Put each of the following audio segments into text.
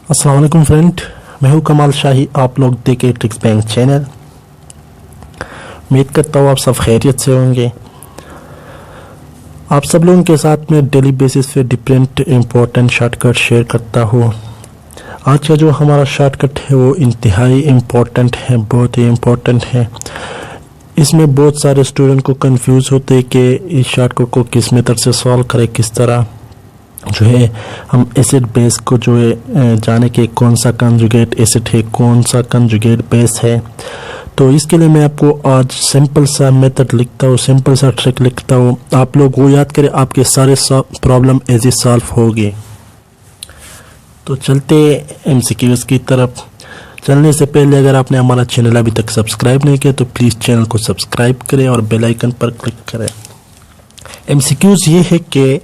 अस्सलाम वालेकुम फ्रेंड, मैं हूं कमाल शाही। आप लोग देखे ट्रिक्स बैंक चैनल। उम्मीद करता हूँ आप सब खैरियत से होंगे। आप सब लोगों के साथ में डेली बेसिस पे डिफरेंट इम्पोर्टेंट शॉर्टकट शेयर करता हूँ। आज का जो हमारा शॉर्टकट है वो इंतहाई इम्पोर्टेंट है, बहुत ही इम्पोर्टेंट है। इसमें बहुत सारे स्टूडेंट को कंफ्यूज होते हैं कि इस शॉर्टकट को किस मेथड से सॉल्व करें, किस तरह जो है हम एसिड बेस को जो है जाने के कौन सा कंजुगेट एसिड है, कौन सा कंजुगेट बेस है। तो इसके लिए मैं आपको आज सिंपल सा मेथड लिखता हूँ, सिंपल सा ट्रिक लिखता हूँ। आप लोग वो याद करें, आपके सारे प्रॉब्लम ऐसे सॉल्व होगी। तो चलते एमसीक्यूज की तरफ। चलने से पहले अगर आपने हमारा चैनल अभी तक सब्सक्राइब नहीं किया तो प्लीज़ चैनल को सब्सक्राइब करें और बेल आइकन पर क्लिक करें। एमसीक्यूज ये है कि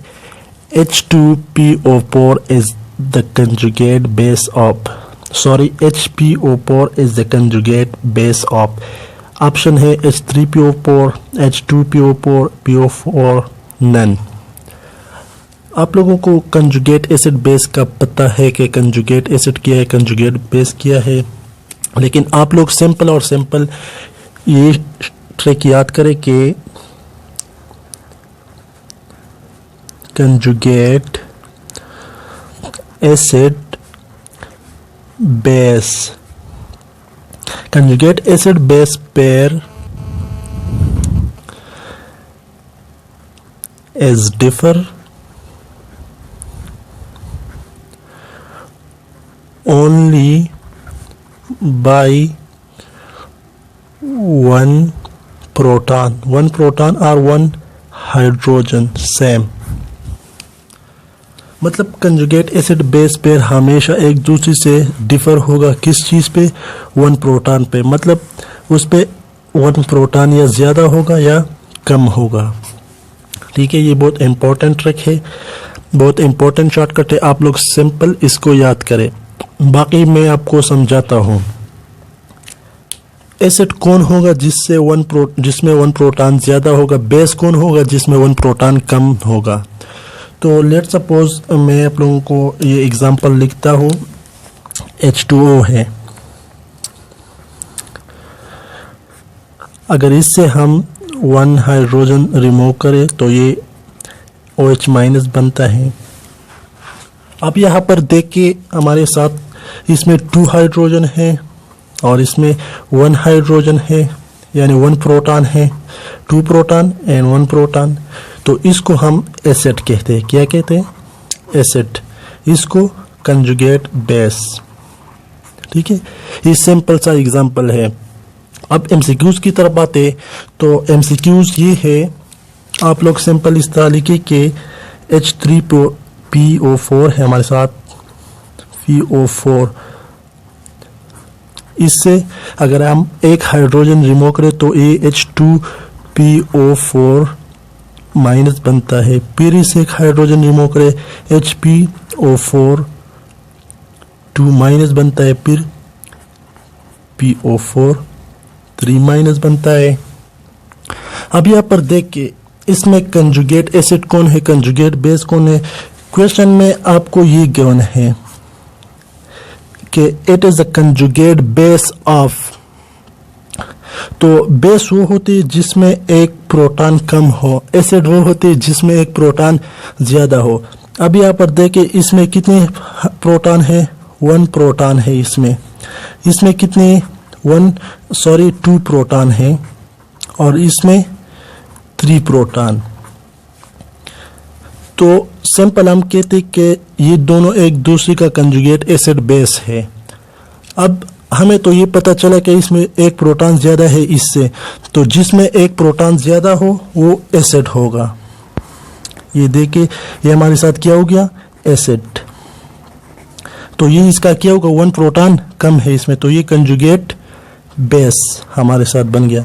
H2PO4 is the conjugate base of HPO4 is the conjugate base of option है H3PO4, H2PO4, PO4 नन। आप लोगों को कंजुगेट एसिड बेस का पता है कि कंजुगेट एसिड क्या है, कंजुगेट बेस क्या है, लेकिन आप लोग सिंपल और सिंपल ये ट्रिक याद करें कि conjugate acid base, conjugate acid base pair is differ only by one proton or one hydrogen same। मतलब कंजुगेट एसिड बेस पेयर हमेशा एक दूसरे से डिफर होगा किस चीज़ पे, वन प्रोटॉन पे। मतलब उस पे वन प्रोटॉन या ज़्यादा होगा या कम होगा। ठीक है, ये बहुत इम्पोर्टेंट ट्रिक है, बहुत इम्पोर्टेंट शॉर्टकट है। आप लोग सिंपल इसको याद करें। बाकी मैं आपको समझाता हूँ। एसिड कौन होगा जिसमें वन प्रोटॉन ज़्यादा होगा, बेस कौन होगा जिसमें वन प्रोटॉन कम होगा। तो लेट सपोज मैं आप लोगों को ये एग्जांपल लिखता हूँ। H2O है, अगर इससे हम वन हाइड्रोजन रिमूव करें तो ये OH माइनस बनता है। अब यहाँ पर देखिए हमारे साथ इसमें 2 हाइड्रोजन है और इसमें 1 हाइड्रोजन है, यानी 1 प्रोटॉन है, 2 प्रोटॉन एंड 1 प्रोटॉन। तो इसको हम एसिड कहते हैं। क्या कहते हैं? एसिड। इसको कंजुगेट बेस। ठीक है, ये सिंपल सा एग्जांपल है। अब एमसीक्यूज की तरफ आते तो एमसीक्यूज ये है, आप लोग सिंपल इस तरह लिखिए कि H3PO4 है हमारे साथ, PO4। इससे अगर हम एक हाइड्रोजन रिमूव करें तो ये H2PO4 माइनस बनता है। फिर इसे एक हाइड्रोजन रिमूव करें HPO4 2 माइनस बनता है। फिर PO4 3 माइनस बनता है। अब यहाँ पर देख के इसमें कंजुगेट एसिड कौन है, कंजुगेट बेस कौन है। क्वेश्चन में आपको ये गिवन है कि it is the conjugate base of. तो बेस वो होती है जिसमें एक प्रोटॉन कम हो, एसिड वो होती है जिसमें एक प्रोटॉन ज्यादा हो। अब यहाँ पर देखें इसमें कितने प्रोटॉन है, 1 प्रोटॉन है। इसमें कितने 2 प्रोटॉन है और इसमें 3 प्रोटॉन। तो सिंपल हम कहते कि ये दोनों एक दूसरे का कंजुगेट एसिड बेस है। अब हमें तो ये पता चला कि इसमें एक प्रोटॉन ज्यादा है इससे, तो जिसमें एक प्रोटॉन ज्यादा हो वो एसिड होगा। ये देखिए ये हमारे साथ क्या हो गया, एसिड। तो ये इसका क्या होगा, 1 प्रोटॉन कम है इसमें, तो ये कंजुगेट बेस हमारे साथ बन गया।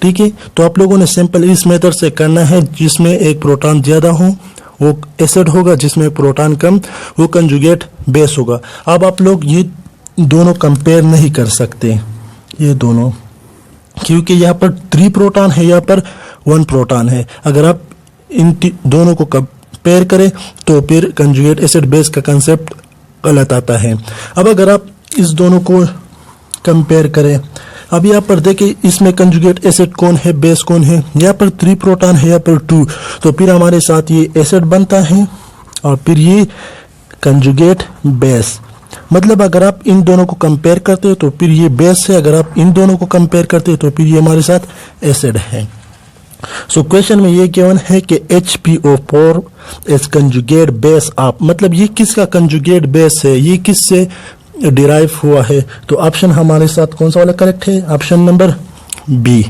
ठीक है, तो आप लोगों ने सिंपल इस मेथड से करना है। जिसमें एक प्रोटॉन ज्यादा हो वो एसिड होगा, जिसमें प्रोटॉन कम वो कंजुगेट बेस होगा। अब आप लोग ये दोनों कंपेयर नहीं कर सकते, ये दोनों, क्योंकि यहाँ पर 3 प्रोटॉन है, यहाँ पर 1 प्रोटॉन है। अगर आप इन दोनों को कंपेयर करें तो फिर कंजुगेट एसिड बेस का कंसेप्ट गलत आता है। अब अगर आप इस दोनों को कंपेयर करें, अब यहाँ पर देखें इसमें कंजुगेट एसिड कौन है, बेस कौन है, यहाँ पर 3 प्रोटॉन है, यहाँ पर 2, तो फिर हमारे साथ ये एसिड बनता है और फिर ये कंजुगेट बेस। मतलब अगर आप इन दोनों को कंपेयर करते हो तो फिर ये बेस है, अगर आप इन दोनों को कंपेयर करते हो तो फिर ये हमारे साथ एसिड है। सो क्वेश्चन में ये गिवन है कि HPO4 is conjugate base of, मतलब ये किसका कंजुगेट बेस है, ये किससे डिराइव हुआ है, तो ऑप्शन हमारे साथ कौन सा वाला करेक्ट है, ऑप्शन नंबर बी।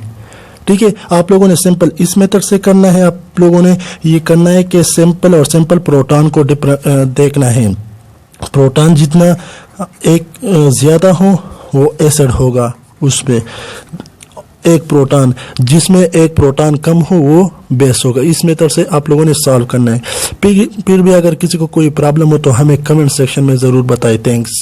ठीक है, आप लोगों ने सिंपल इस मेथड से करना है, आप लोगों ने ये करना है कि सिंपल और सिंपल प्रोटॉन को देखना है। प्रोटॉन जितना एक ज्यादा हो वो एसिड होगा, उसमें एक प्रोटॉन जिसमें एक प्रोटॉन कम हो वो बेस होगा। इस मेथड से आप लोगों ने सॉल्व करना है। फिर भी अगर किसी को कोई प्रॉब्लम हो तो हमें कमेंट सेक्शन में ज़रूर बताएं। थैंक्स।